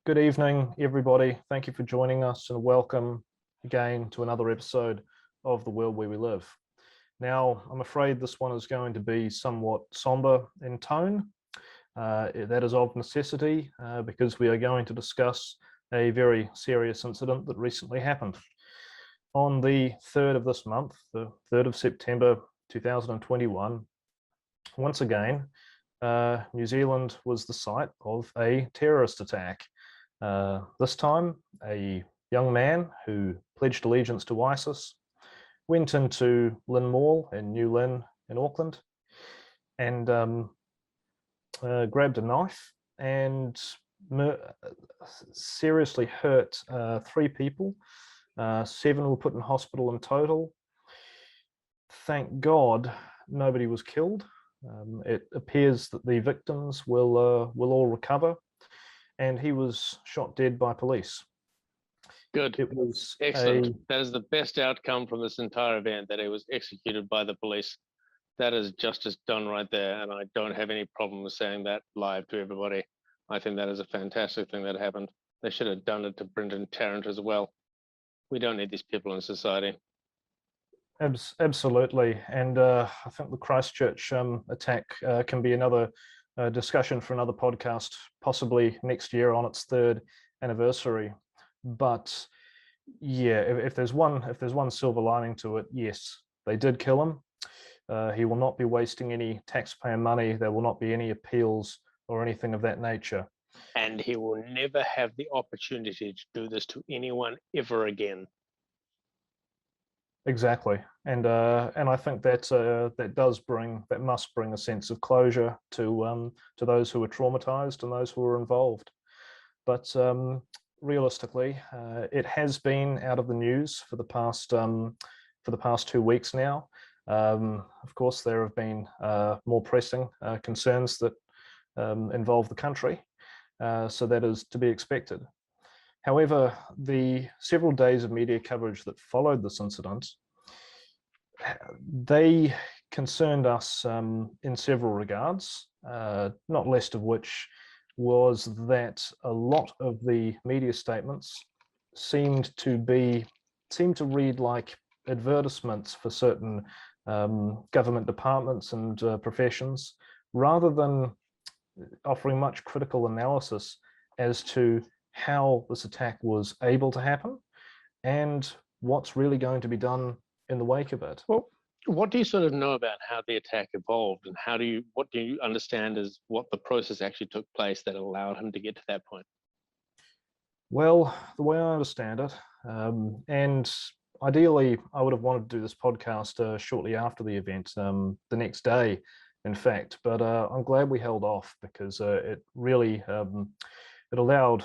Good evening, everybody. Thank you for joining us and welcome again to another episode of The World Where We Live. Now, I'm afraid this one is going to be somewhat somber in tone. That is of necessity because we are going to discuss a very serious incident that recently happened. On the 3rd of this month, the 3rd of September 2021, once again, New Zealand was the site of a terrorist attack. This time, a young man who pledged allegiance to ISIS went into Lynn Mall in New Lynn in Auckland and grabbed a knife and seriously hurt 3 people. 7 were put in hospital in total. Thank God nobody was killed. It appears that the victims will all recover, and he was shot dead by police. Good. It was excellent. That is the best outcome from this entire event, that it was executed by the police. That is justice done right there, and I don't have any problem with saying that live to everybody. I think that is a fantastic thing that happened. They should have done it to Brenton Tarrant as well. We don't need these people in society. Absolutely, and I think the Christchurch attack can be another discussion for another podcast, possibly next year on its 3rd anniversary. But yeah, if there's one silver lining to it, yes, they did kill him. He will not be wasting any taxpayer money. There will not be any appeals or anything of that nature. And he will never have the opportunity to do this to anyone ever again. Exactly, and I think that must bring a sense of closure to those who were traumatized and those who were involved. But realistically, it has been out of the news for the past 2 weeks now. Of course, there have been more pressing concerns that involve the country, so that is to be expected. However, the several days of media coverage that followed this incident, they concerned us in several regards, not least of which was that a lot of the media statements seemed to read like advertisements for certain government departments and professions, rather than offering much critical analysis as to how this attack was able to happen and what's really going to be done in the wake of it. Well, what do you sort of know about how the attack evolved, and what do you understand is what the process actually took place that allowed him to get to that point? Well, the way I understand it, and ideally I would have wanted to do this podcast shortly after the event, the next day, in fact, but I'm glad we held off because it really it allowed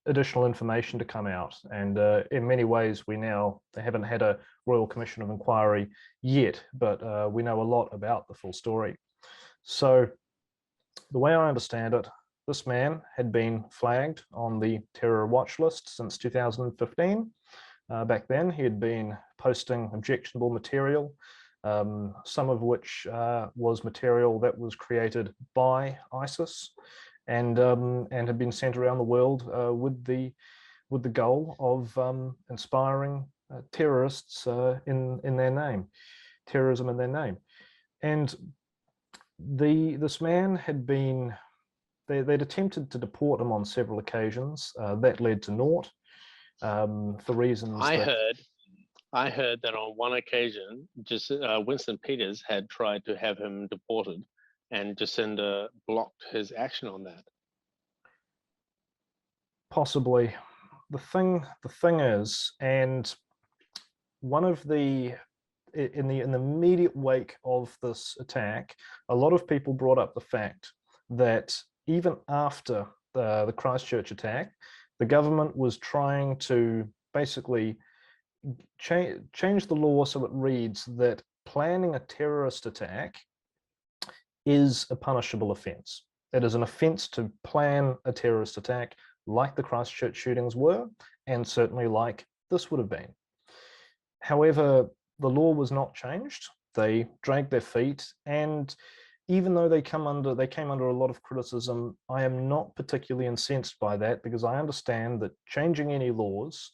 additional information to come out, and in many ways they haven't had a Royal Commission of Inquiry yet, but we know a lot about the full story. So the way I understand it, this man had been flagged on the terror watch list since 2015. Back then he had been posting objectionable material, some of which was material that was created by ISIS, and had been sent around the world with the goal of inspiring terrorists in their name, terrorism in their name. And this man had been, they'd attempted to deport him on several occasions. That led to naught for reasons. I heard that on one occasion, just Winston Peters had tried to have him deported, and Jacinda blocked his action on that. Possibly. The thing is, and one of in the immediate wake of this attack, a lot of people brought up the fact that even after the Christchurch attack, the government was trying to basically change the law so it reads that planning a terrorist attack is a punishable offence. It is an offence to plan a terrorist attack, like the Christchurch shootings were, and certainly like this would have been. However, the law was not changed. They dragged their feet, and even though they came under a lot of criticism, I am not particularly incensed by that, because I understand that changing any laws,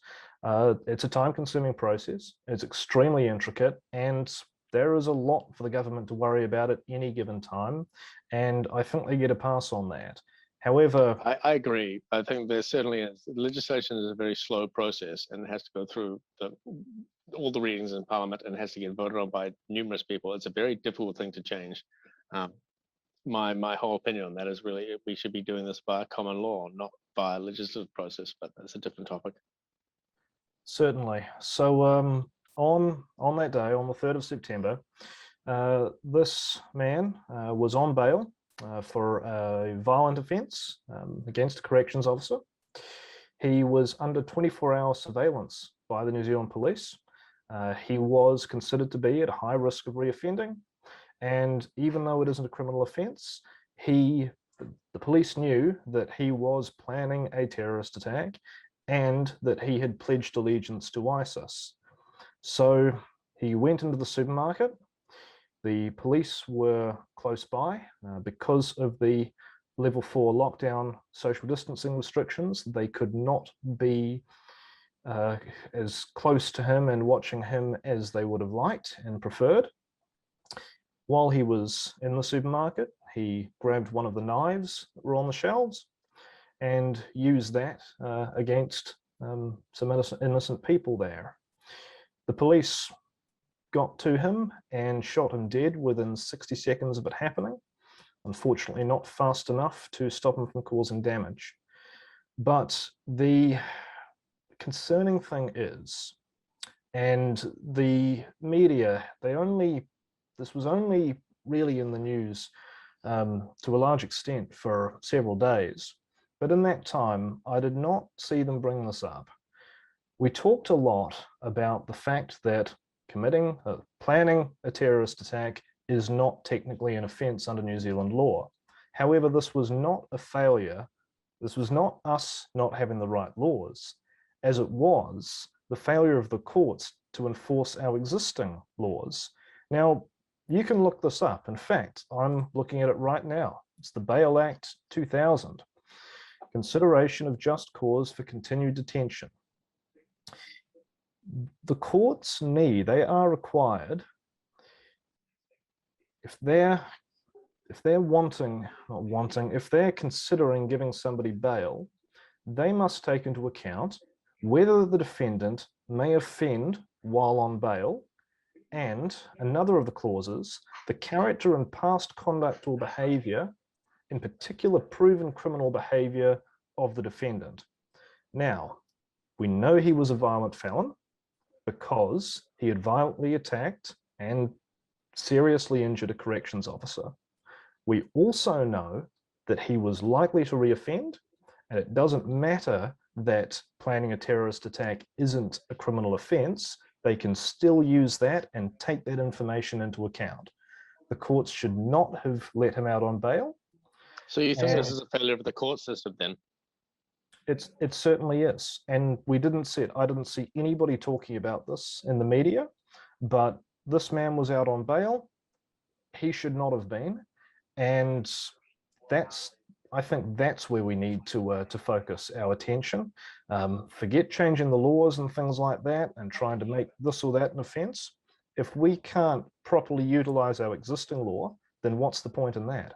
it's a time-consuming process. It's extremely intricate, and there is a lot for the government to worry about at any given time, and I think they get a pass on that. However, I agree. I think there certainly is. Legislation is a very slow process and has to go through all the readings in Parliament and has to get voted on by numerous people. It's a very difficult thing to change. Um, my whole opinion on that is really we should be doing this by common law, not by a legislative process. But that's a different topic. certainly. So on that day, on the 3rd of September, this man was on bail for a violent offence against a corrections officer. He was under 24-hour surveillance by the New Zealand Police. He was considered to be at high risk of reoffending, and even though it isn't a criminal offence, the police knew that he was planning a terrorist attack and that he had pledged allegiance to ISIS. So he went into the supermarket. The police were close by because of the level 4 lockdown social distancing restrictions. They could not be as close to him and watching him as they would have liked and preferred. While he was in the supermarket, he grabbed one of the knives that were on the shelves and used that against some innocent people there. The police got to him and shot him dead within 60 seconds of it happening. Unfortunately, not fast enough to stop him from causing damage. But the concerning thing is, and the media, this was only really in the news to a large extent for several days. But in that time, I did not see them bring this up. We talked a lot about the fact that planning a terrorist attack is not technically an offence under New Zealand law. However, this was not a failure. This was not us not having the right laws, as it was the failure of the courts to enforce our existing laws. Now, you can look this up. In fact, I'm looking at it right now. It's the Bail Act 2000, consideration of just cause for continued detention. The courts they are required, if they're considering giving somebody bail, they must take into account whether the defendant may offend while on bail, and another of the clauses, the character and past conduct or behavior, in particular proven criminal behavior of the defendant. Now, we know he was a violent felon because he had violently attacked and seriously injured a corrections officer. We also know that he was likely to reoffend, and it doesn't matter that planning a terrorist attack isn't a criminal offence. They can still use that and take that information into account. The courts should not have let him out on bail. So you think this is a failure of the court system then? It certainly is. And I didn't see anybody talking about this in the media, but this man was out on bail. He should not have been. And I think that's where we need to focus our attention. Forget changing the laws and things like that and trying to make this or that an offence. If we can't properly utilize our existing law, then what's the point in that?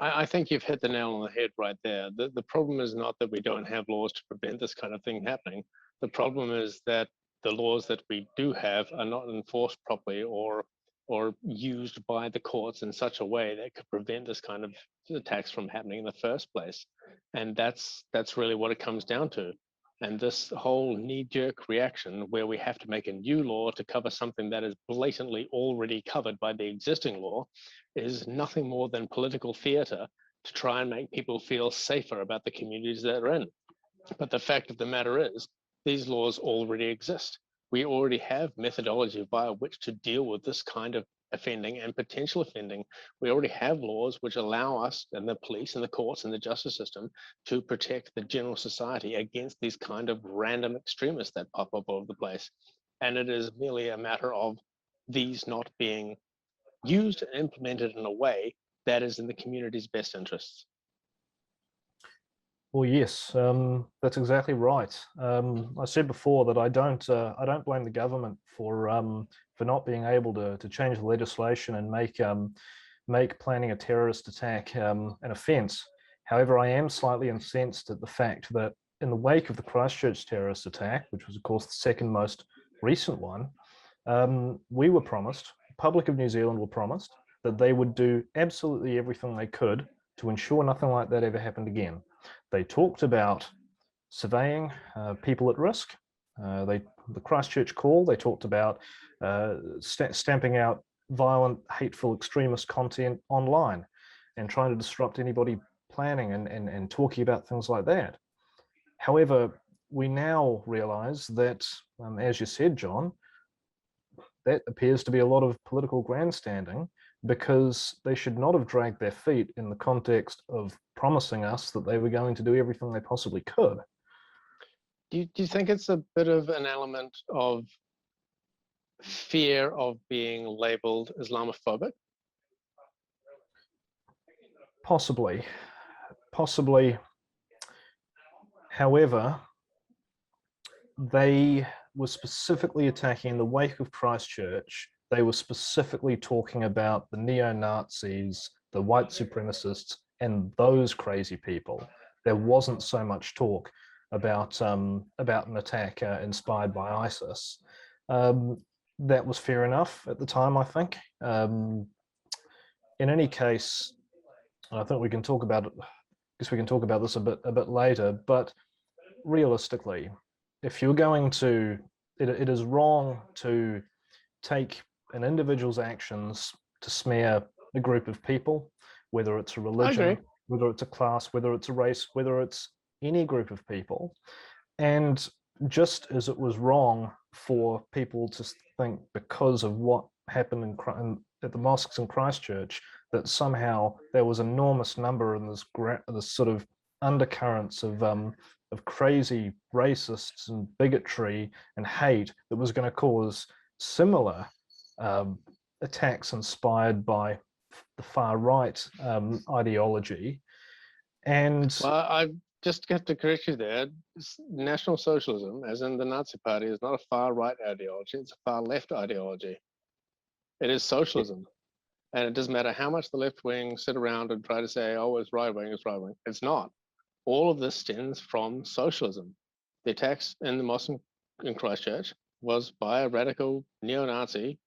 I think you've hit the nail on the head right there. The problem is not that we don't have laws to prevent this kind of thing happening. The problem is that the laws that we do have are not enforced properly or used by the courts in such a way that could prevent this kind of attacks from happening in the first place. And that's really what it comes down to. And this whole knee-jerk reaction where we have to make a new law to cover something that is blatantly already covered by the existing law is nothing more than political theater to try and make people feel safer about the communities that they're in. But the fact of the matter is, these laws already exist. We already have methodology via which to deal with this kind of offending and potential offending. We already have laws which allow us and the police and the courts and the justice system to protect the general society against these kind of random extremists that pop up all over the place. And it is merely a matter of these not being used and implemented in a way that is in the community's best interests. Well, yes, that's exactly right. I said before that I don't blame the government for not being able to change the legislation and make planning a terrorist attack an offence. However, I am slightly incensed at the fact that in the wake of the Christchurch terrorist attack, which was of course the second most recent one, we were promised, the public of New Zealand were promised that they would do absolutely everything they could to ensure nothing like that ever happened again. They talked about surveying people at risk. The Christchurch call, they talked about stamping out violent, hateful, extremist content online and trying to disrupt anybody planning and talking about things like that. However, we now realize that, as you said, John, that appears to be a lot of political grandstanding, because they should not have dragged their feet in the context of promising us that they were going to do everything they possibly could. Do you think it's a bit of an element of fear of being labeled Islamophobic? Possibly. However, they were specifically attacking, in the wake of Christchurch, they were specifically talking about the neo-Nazis, the white supremacists, and those crazy people. There wasn't so much talk about an attack inspired by ISIS. That was fair enough at the time, I think. In any case, I think we can talk about it. I guess we can talk about this a bit later. But realistically, if you're going to, it is wrong to take an individual's actions to smear a group of people, whether it's a religion, whether it's a class, whether it's a race, whether it's any group of people. And just as it was wrong for people to think, because of what happened at the mosques in Christchurch, that somehow there was an enormous number in this sort of undercurrents of crazy racists and bigotry and hate that was going to cause similar attacks inspired by the far right ideology. And well, I just have to correct you there. National Socialism, as in the Nazi Party, is not a far right ideology, it's a far left ideology. It is socialism. And it doesn't matter how much the left wing sit around and try to say, oh, it's right wing, it's right wing. It's not. All of this stems from socialism. The attacks in the mosque in Christchurch was by a radical neo-Nazi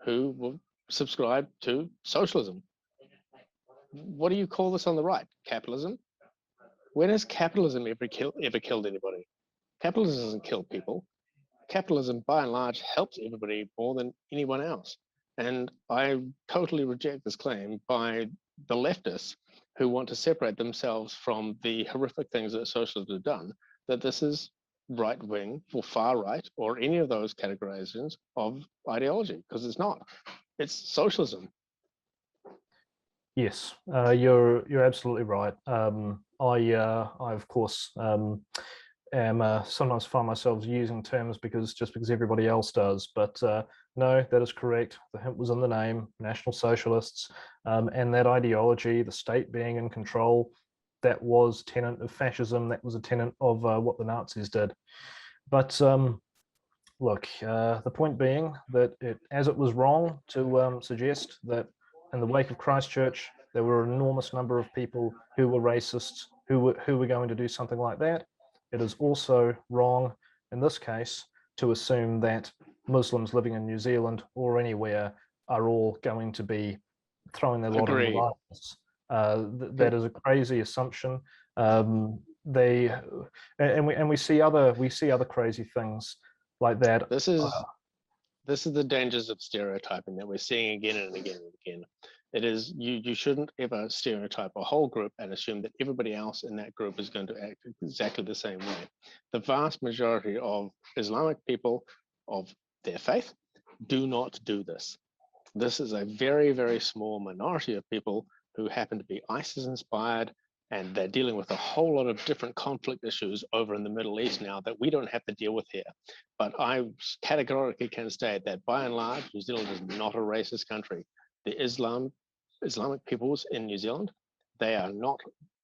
who subscribed to socialism. What do you call this on the right? Capitalism? When has capitalism ever killed anybody? Capitalism doesn't kill people. Capitalism, by and large, helps everybody more than anyone else. And I totally reject this claim by the leftists who want to separate themselves from the horrific things that socialists have done, that this is right wing or far right or any of those categorizations of ideology, because it's not. It's socialism. yes, you're absolutely right. I of course am sometimes find myself using terms because everybody else does, but no, that is correct. The hint was in the name, National Socialists, and that ideology, the state being in control, that was tenet of fascism. That was a tenet of what the Nazis did. But look, the point being that as it was wrong to suggest that in the wake of Christchurch there were an enormous number of people who were racists, who were going to do something like that, it is also wrong in this case to assume that Muslims living in New Zealand or anywhere are all going to be throwing their lot on the violence. That is a crazy assumption. We see other crazy things like that. This is the dangers of stereotyping that we're seeing again and again and again. It is you shouldn't ever stereotype a whole group and assume that everybody else in that group is going to act exactly the same way. The vast majority of Islamic people of their faith do not do this. This is a very, very small minority of people who happen to be ISIS inspired, and they're dealing with a whole lot of different conflict issues over in the Middle East now that we don't have to deal with here. But I categorically can state that by and large, New Zealand is not a racist country. The Islam Islamic peoples in New Zealand. They are not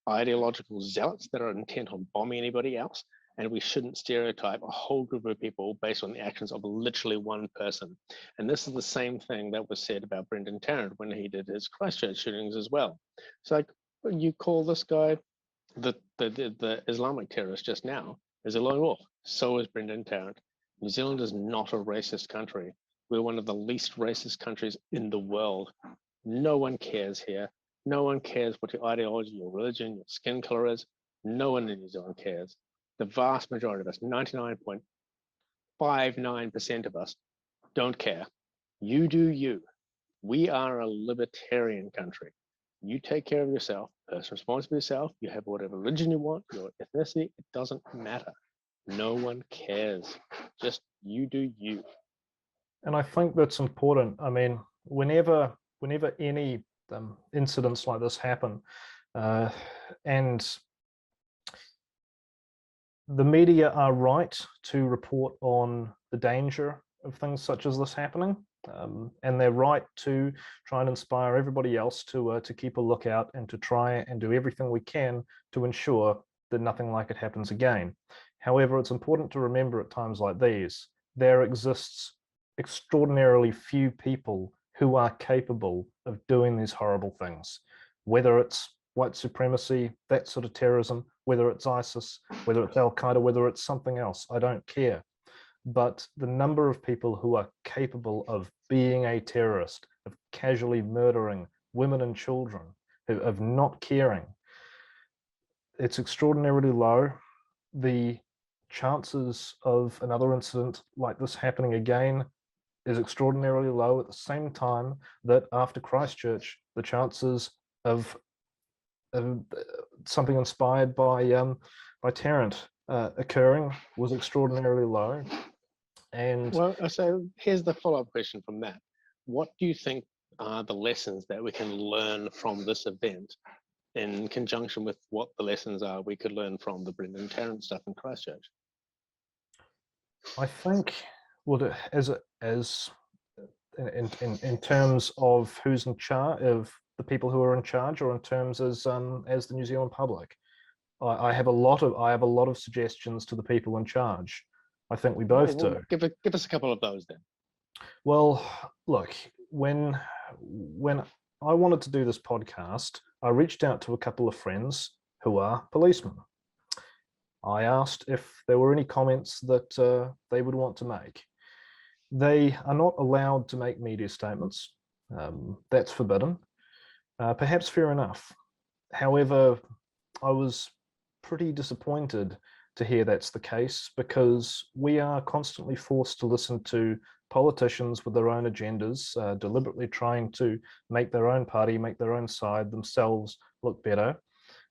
ideological zealots that are intent on bombing anybody else. And we shouldn't stereotype a whole group of people based on the actions of literally one person. And this is the same thing that was said about Brendan Tarrant when he did his Christchurch shootings as well. It's like, you call this guy the Islamic terrorist just now is a lone wolf. So is Brendan Tarrant. New Zealand is not a racist country. We're one of the least racist countries in the world. No one cares here. No one cares what your ideology, your religion, your skin color is. No one in New Zealand cares. The vast majority of us, 99.59% of us, don't care. You do you. We are a libertarian country. You take care of yourself, personal responsibility for yourself, you have whatever religion you want, your ethnicity, it doesn't matter. No one cares. Just you do you. And I think that's important. I mean, whenever any incidents like this happen, and the media are right to report on the danger of things such as this happening, and they're right to try and inspire everybody else to keep a lookout and to try and do everything we can to ensure that nothing like it happens again. However, it's important to remember at times like these, there exists extraordinarily few people who are capable of doing these horrible things, whether it's white supremacy, that sort of terrorism, whether it's ISIS, whether it's Al-Qaeda, whether it's something else, I don't care. But the number of people who are capable of being a terrorist, of casually murdering women and children, of not caring, it's extraordinarily low. The chances of another incident like this happening again is extraordinarily low, at the same time that after Christchurch, the chances of something inspired by Tarrant occurring was extraordinarily low. And well, so here's the follow-up question from that. What do you think are the lessons that we can learn from this event in conjunction with what the lessons are we could learn from the Brendan Tarrant stuff in Christchurch? I think, well, as in terms of who's in charge, of the people who are in charge, or in terms as the New Zealand public, I have a lot of suggestions to the people in charge. I think we both do. Give us a couple of those then. Well, look, when I wanted to do this podcast, I reached out to a couple of friends who are policemen. I asked if there were any comments that they would want to make. They are not allowed to make media statements. That's forbidden. Perhaps fair enough. However, I was pretty disappointed to hear that's the case, because we are constantly forced to listen to politicians with their own agendas, deliberately trying to make their own party, make their own side themselves look better.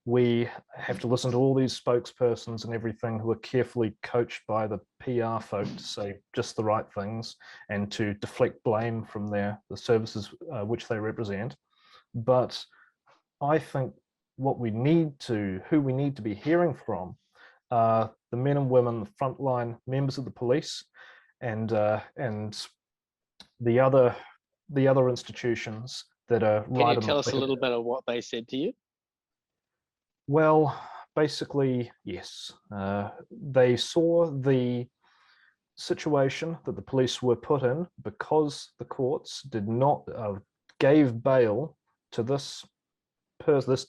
We have to listen to all these spokespersons and everything who are carefully coached by the PR folk to say just the right things and to deflect blame from the services which they represent. But I think who we need to be hearing from are the men and women, the frontline members of the police, and the other institutions that are right. Can you tell us a little bit of what they said to you? Well, basically, yes. They saw the situation that the police were put in because the courts did not gave bail to this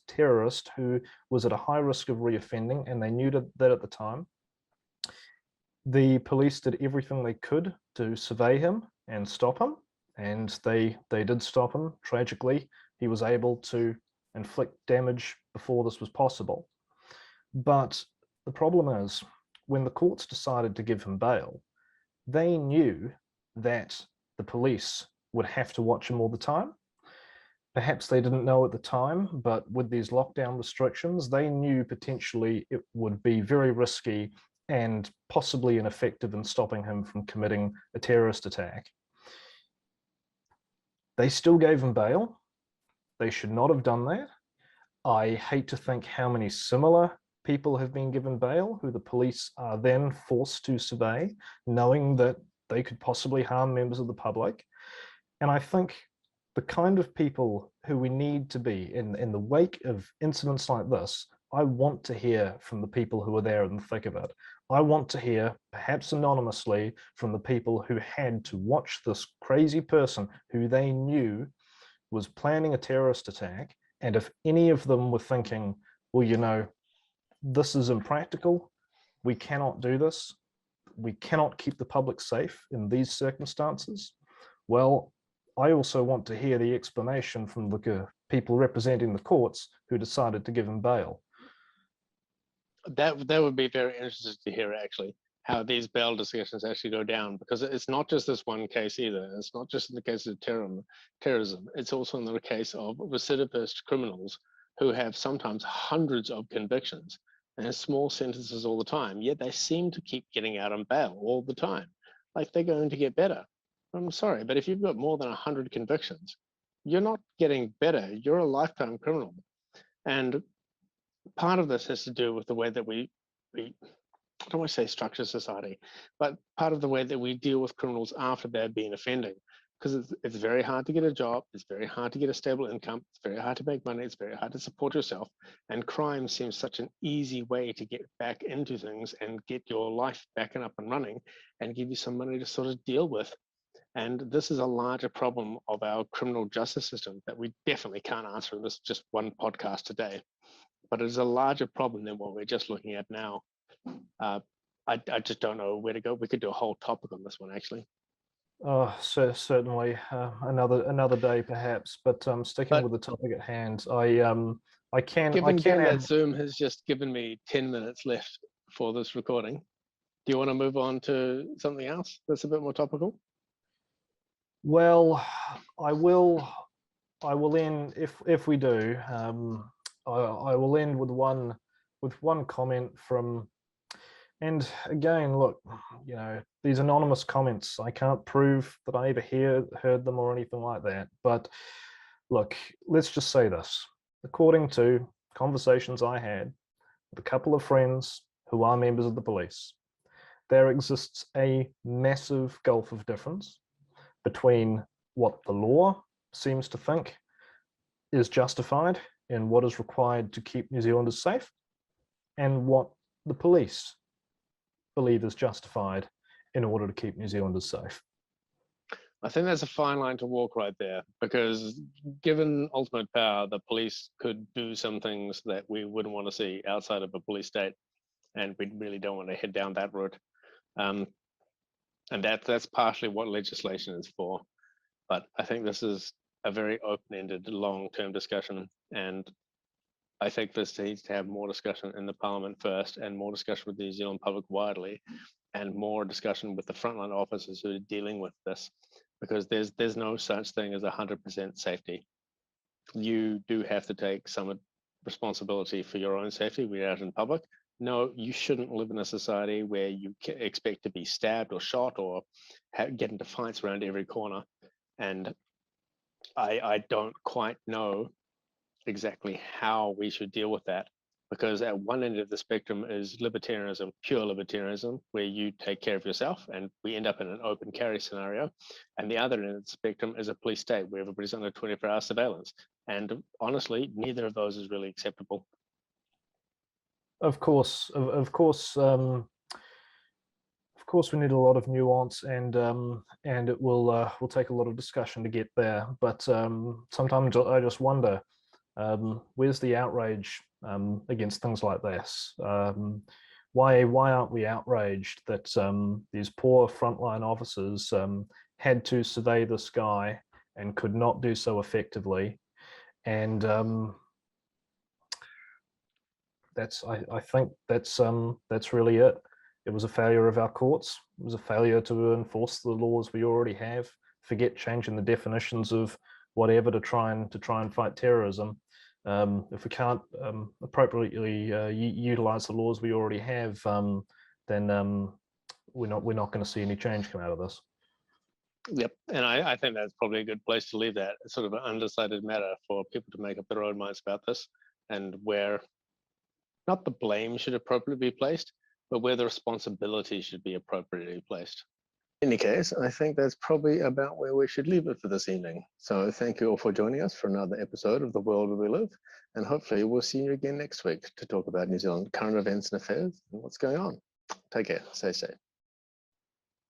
terrorist who was at a high risk of reoffending, and they knew that at the time. The police did everything they could to survey him and stop him, and they did stop him. Tragically, he was able to inflict damage before this was possible. But the problem is, when the courts decided to give him bail, they knew that the police would have to watch him all the time. Perhaps they didn't know at the time, but with these lockdown restrictions, they knew potentially it would be very risky and possibly ineffective in stopping him from committing a terrorist attack. They still gave him bail. They should not have done that. I hate to think how many similar people have been given bail who the police are then forced to survey, knowing that they could possibly harm members of the public. And I think the kind of people who we need to be in the wake of incidents like this. I want to hear from the people who are there in the thick of it. I want to hear, perhaps anonymously, from the people who had to watch this crazy person who they knew was planning a terrorist attack. And if any of them were thinking, well, this is impractical, we cannot do this, we cannot keep the public safe in these circumstances, well, I also want to hear the explanation from the people representing the courts who decided to give him bail. That would be very interesting to hear, actually, how these bail discussions actually go down, because it's not just this one case either. It's not just in the case of terrorism. It's also in the case of recidivist criminals who have sometimes hundreds of convictions and small sentences all the time, yet they seem to keep getting out on bail all the time. Like they're going to get better. I'm sorry, but if you've got more than 100 convictions, you're not getting better. You're a lifetime criminal. And part of this has to do with the way that we I don't want to say structure society, but part of the way that we deal with criminals after they've been offending. Because it's very hard to get a job, it's very hard to get a stable income, it's very hard to make money, it's very hard to support yourself. And crime seems such an easy way to get back into things and get your life back and up and running and give you some money to sort of deal with. And this is a larger problem of our criminal justice system that we definitely can't answer in this just one podcast today. But it is a larger problem than what we're just looking at now. I just don't know where to go. We could do a whole topic on this one, actually. So certainly another day perhaps, but sticking But with the topic at hand, I can given that add. Zoom has just given me 10 minutes left for this recording, do you want to move on to something else that's a bit more topical? Well, I will end, if we do. I will end with one comment from. And again, look, these anonymous comments, I can't prove that I ever heard them or anything like that. But look, let's just say this. According to conversations I had with a couple of friends who are members of the police, there exists a massive gulf of difference between what the law seems to think is justified and what is required to keep New Zealanders safe, and what the police believe is justified in order to keep New Zealanders safe. I think that's a fine line to walk right there, because given ultimate power, the police could do some things that we wouldn't want to see outside of a police state, and we really don't want to head down that route. And that's partially what legislation is for. But I think this is a very open-ended, long-term discussion, and I think this needs to have more discussion in the Parliament first, and more discussion with the New Zealand public widely, and more discussion with the frontline officers who are dealing with this, because there's no such thing as 100% safety. You do have to take some responsibility for your own safety when you're out in public. No, you shouldn't live in a society where you expect to be stabbed or shot or get into fights around every corner. And I don't quite know exactly how we should deal with that, because at one end of the spectrum is libertarianism, pure libertarianism, where you take care of yourself and we end up in an open carry scenario. And the other end of the spectrum is a police state where everybody's under 24-hour surveillance. And honestly, neither of those is really acceptable. Of course, we need a lot of nuance, and it will take a lot of discussion to get there. But sometimes I just wonder, where's the outrage against things like this? Why aren't we outraged that these poor frontline officers had to survey this guy and could not do so effectively? And I think that's really it. It was a failure of our courts. It was a failure to enforce the laws we already have. Forget changing the definitions of whatever to try and fight terrorism. If we can't appropriately utilize the laws we already have, then we're not going to see any change come out of this. Yep, and I think that's probably a good place to leave that. It's sort of an undecided matter for people to make up their own minds about this, and where not the blame should appropriately be placed, but where the responsibility should be appropriately placed. In any case, I think that's probably about where we should leave it for this evening. So thank you all for joining us for another episode of The World Where We Live. And hopefully we'll see you again next week to talk about New Zealand current events and affairs and what's going on. Take care. Stay safe.